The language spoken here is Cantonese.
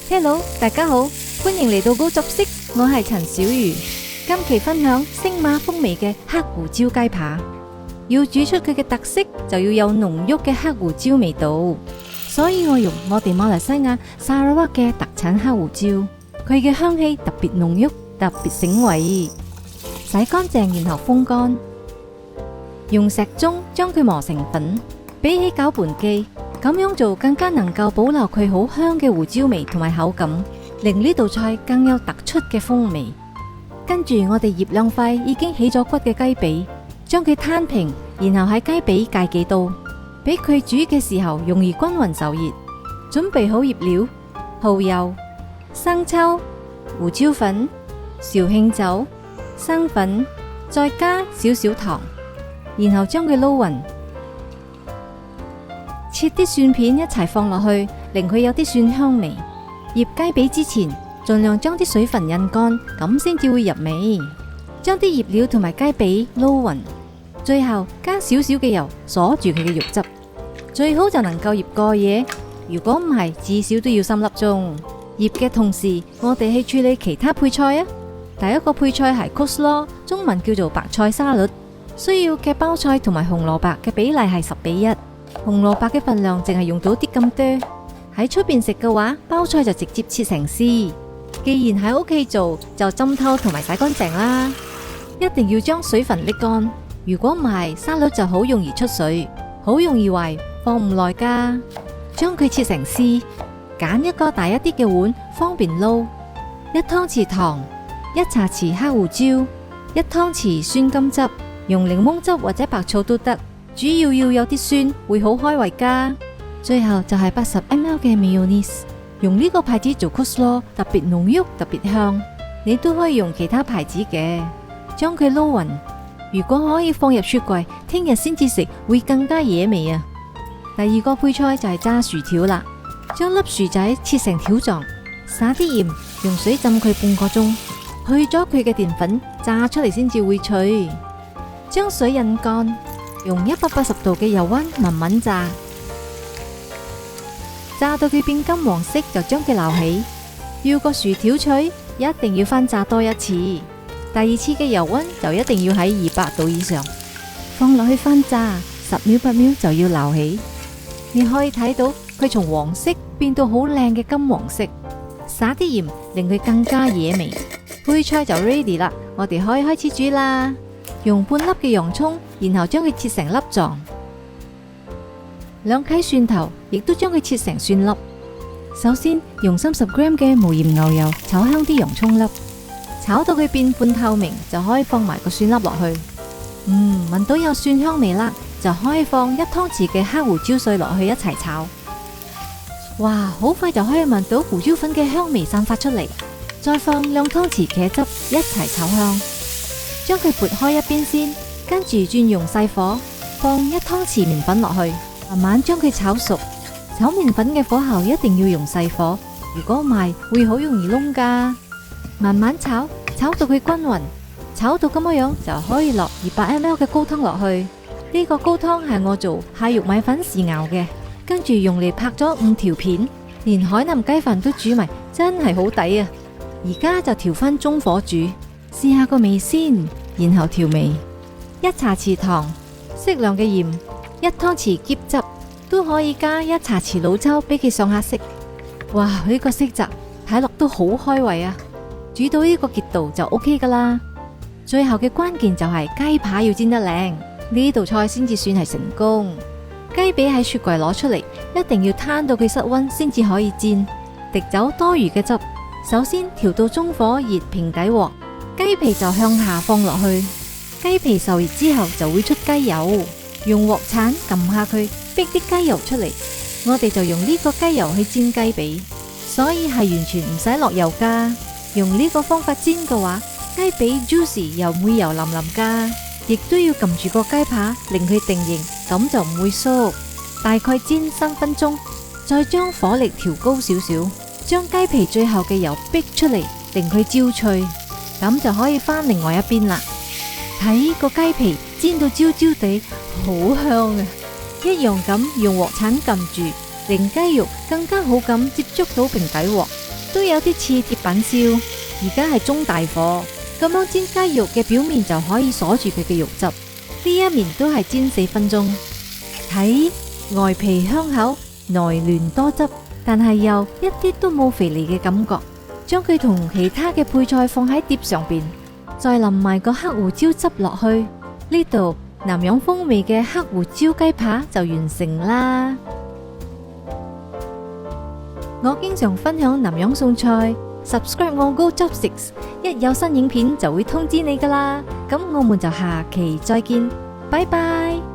Hello，大家好，歡迎嚟到高執色，我係陳小瑜。今期分享星馬風味嘅黑胡椒雞扒。要煮出佢嘅特色，就要有濃郁嘅黑胡椒味道。所以我用我哋馬來西亞砂拉越嘅特產黑胡椒，佢嘅香氣特別濃郁，特別醒胃。洗乾淨，然後風乾，用石中將佢磨成粉。比起攪拌機，咁樣做更加能夠保留佢好香嘅胡椒味同埋口感，令呢道菜更有突出嘅風味。跟住我哋醃兩塊已經起咗骨嘅雞髀，將佢攤平，然後喺雞髀界幾刀，俾佢煮嘅時候容易均勻受熱。準備好醃料：蠔油、生抽、胡椒粉、紹興酒、生粉，再加少少糖，然後將佢撈勻。切啲蒜片一齊放落去，令佢有啲蒜香味。醃雞髀之前，盡量將啲水分印乾，咁先至會入味。將啲醃料同埋雞髀撈勻，最後加少少嘅油鎖住佢嘅肉汁，最好就能夠醃過夜。如果唔係，至少都要3粒鐘。醃嘅同時，我哋去處理其他配菜啊。第一個配菜係 coleslaw， 中文叫做白菜沙律。需要嘅包菜同埋紅蘿蔔嘅比例係10:1。紅蘿蔔嘅份量淨係用到啲咁多，喺出邊食嘅話，包菜就直接切成絲。既然喺屋企做，就浸透同埋洗乾淨啦。一定要將水分瀝乾，如果唔係，沙律就好容易出水，好容易壞，放唔耐噶。將佢切成絲，揀一個大一啲嘅碗，方便撈。1湯匙糖，1茶匙黑胡椒，1湯匙酸甘汁，用檸檬汁或者白醋都得。主要要有啲酸，會好開胃噶。最後就係80 ml 嘅 mayonnaise， 用呢個牌子做 coleslaw， 特別濃郁，特別香。你都可以用其他牌子嘅。將佢撈勻，如果可以放入雪櫃，聽日先至食會更加惹味啊。第二個配菜就係炸薯條啦。將粒薯仔切成條狀，撒啲鹽，用水浸佢半個鐘，去咗佢嘅澱粉，炸出嚟先至會脆。將水印乾。用180度嘅油溫慢慢炸，炸到佢變金黃色就將佢撈起。要個薯條脆，一定要翻炸多一次。第二次嘅油溫就一定要喺200度以上，放落去翻炸10秒8秒就要撈起。你可以睇到佢從黃色變到好靚嘅金黃色，撒啲鹽令佢更加惹味。配菜就 ready 啦，我哋可以開始煮啦。用半粒嘅洋蔥，然後將佢切成粒狀。2溪蒜頭，亦都將佢切成蒜粒。首先用30 gram 嘅無鹽牛油炒香啲洋蔥粒，炒到佢變半透明，就可以放埋個蒜粒落去。聞到有蒜香味啦，就可以放1湯匙嘅黑胡椒碎落去一齊炒。哇，好快就可以聞到胡椒粉嘅香味散發出嚟。再放2湯匙茄汁一齊炒香。將佢撥開一邊先，跟住轉用細火，放1湯匙麵粉落去，慢慢將佢炒熟。炒麵粉嘅火候一定要用細火，如果唔係會好容易燶噶。慢慢炒，炒到佢均勻，炒到咁樣就可以落200 ml 嘅高湯落去。呢個高湯係我做蟹肉米粉時熬嘅，跟住用嚟拍咗5條片，連海南雞飯都煮埋，真係好抵啊！而家就調翻中火煮。試下個味先，然後調味：1茶匙糖，適量嘅鹽，1湯匙醃汁，都可以加1茶匙老抽俾佢上下色。哇，呢個色澤睇落都好開胃啊！煮到呢個熱度就 OK 噶啦。最後嘅關鍵就係雞扒要煎得靚，呢道菜先至算係成功。雞髀喺雪櫃攞出嚟，一定要攤到佢室溫先至可以煎，滴走多餘嘅汁。首先調到中火熱平底鑊。雞皮就向下放落去，雞皮受熱之後就會出雞油，用鑊鏟撳下佢，逼啲雞油出嚟。我哋就用呢個雞油去煎雞髀，所以係完全唔使落油噶。用呢個方法煎嘅話，雞髀 juicy 又唔會油淋淋噶，亦都要撳住個雞扒令佢定型，咁就唔會縮。大概煎3分鐘，再將火力調高少少，將雞皮最後嘅油逼出嚟，令佢焦脆。咁就可以翻另外一邊啦。睇個雞皮煎到焦焦地，好香啊！一樣咁用鑊鏟撳住，令雞肉更加好咁接觸到平底鑊。都有啲似鐵板燒，而家係中大火，咁樣煎雞肉嘅表面就可以鎖住佢嘅肉汁。呢一面都係煎4分鐘，睇外皮香口，內嫩多汁，但係又一啲都冇肥膩嘅感覺。將佢同其他嘅配菜放喺碟上邊，再淋埋個黑胡椒汁落去，呢度南洋風味嘅黑胡椒雞扒就完成啦。我經常分享南洋餸菜，subscribe 我 Go Job 6，一有新影片就會通知你噶啦。咁我們就下期再見，拜拜。